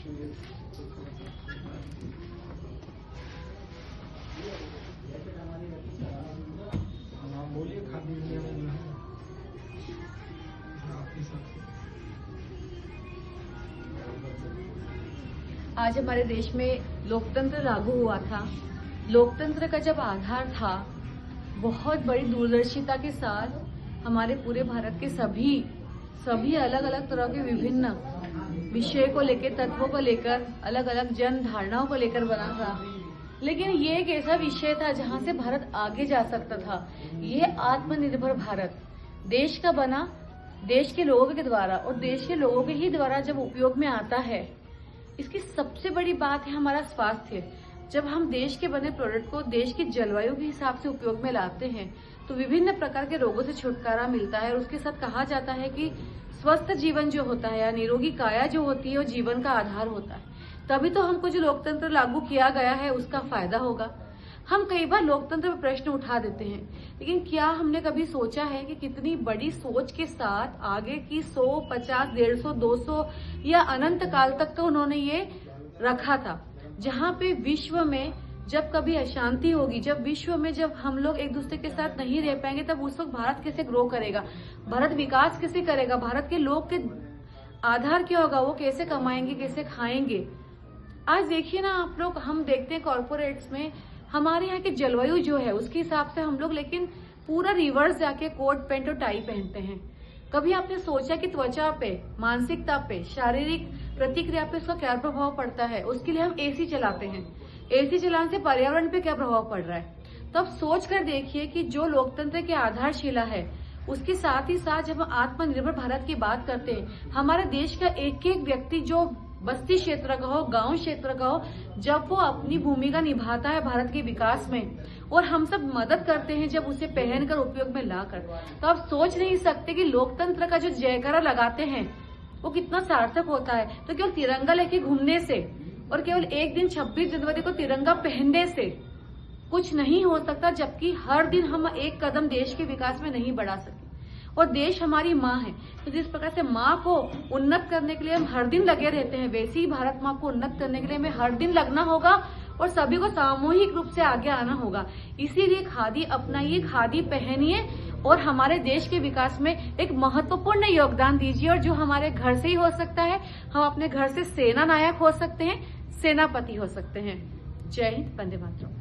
बोलिए खादी इंडिया में जो है आपके साथ। आज हमारे देश में लोकतंत्र लागू हुआ था। लोकतंत्र का जब आधार था, बहुत बड़ी दूरदर्शिता के साथ हमारे पूरे भारत के सभी अलग अलग तरह के विभिन्न विषय को लेकर, तत्वों को लेकर, अलग अलग जन धारणाओं को लेकर बना था। लेकिन ये एक ऐसा विषय था जहां से भारत आगे जा सकता था। ये आत्मनिर्भर भारत देश का बना, देश के लोगों के द्वारा, और देश के लोगों के ही द्वारा जब उपयोग में आता है। इसकी सबसे बड़ी बात है हमारा स्वास्थ्य। जब हम देश के बने प्रोडक्ट को देश की जलवायु के हिसाब से उपयोग में लाते हैं तो विभिन्न प्रकार के रोगों से छुटकारा मिलता है। और उसके साथ कहा जाता है कि स्वस्थ जीवन जो होता है या निरोगी काया जो होती है वो जीवन का आधार होता है। तभी तो हमको जो लोकतंत्र लागू किया गया है उसका फायदा होगा। हम कई बार लोकतंत्र पर प्रश्न उठा देते हैं, लेकिन क्या हमने कभी सोचा है कि कितनी बड़ी सोच के साथ आगे की 100, 50, 150, 200 या अनंत काल तक तो उन्होंने ये रखा था। जहां पे विश्व में जब कभी अशांति होगी, जब विश्व में जब हम लोग एक दूसरे के साथ नहीं रह पाएंगे, तब उस वक्त भारत कैसे ग्रो करेगा, भारत विकास कैसे करेगा, भारत के लोग के आधार क्या होगा, वो कैसे कमाएंगे, कैसे खाएंगे। आज देखिए ना आप लोग, हम देखते हैं कॉर्पोरेट्स में हमारे यहाँ की जलवायु जो है उसके हिसाब से हम लोग लेकिन पूरा रिवर्स जाके कोट पैंट और टाई पहनते हैं। कभी आपने सोचा कि त्वचा पे, मानसिकता पे, शारीरिक प्रतिक्रिया पे उसका क्या प्रभाव पड़ता है? उसके लिए हम एसी चलाते हैं। एसी चलाने से पर्यावरण पे क्या प्रभाव पड़ रहा है? तब सोच कर देखिए कि जो लोकतंत्र की आधारशिला है उसके साथ ही साथ जब हम आत्मनिर्भर भारत की बात करते हैं, हमारे देश का एक एक व्यक्ति जो बस्ती क्षेत्र का हो, गांव क्षेत्र का हो, जब वो अपनी भूमिका निभाता है भारत के विकास में और हम सब मदद करते हैं जब उसे पहनकर उपयोग में लाकर, तो आप सोच नहीं सकते कि लोकतंत्र का जो जयकारा लगाते हैं वो कितना सार्थक होता है। तो केवल तिरंगा लेके घूमने से और केवल एक दिन 26 जनवरी को तिरंगा पहनने से कुछ नहीं हो सकता, जबकि हर दिन हम एक कदम देश के विकास में नहीं बढ़ा सके। और देश हमारी माँ है, तो जिस प्रकार से माँ को उन्नत करने के लिए हम हर दिन लगे रहते हैं, वैसे ही भारत माँ को उन्नत करने के लिए हमें हर दिन लगना होगा और सभी को सामूहिक रूप से आगे आना होगा। इसीलिए खादी अपनाइए, खादी पहनिए और हमारे देश के विकास में एक महत्वपूर्ण योगदान दीजिए। और जो हमारे घर से ही हो सकता है, हम अपने घर से सेना नायक हो सकते हैं, सेनापति हो सकते हैं। जय हिंद, वंदे मातरम।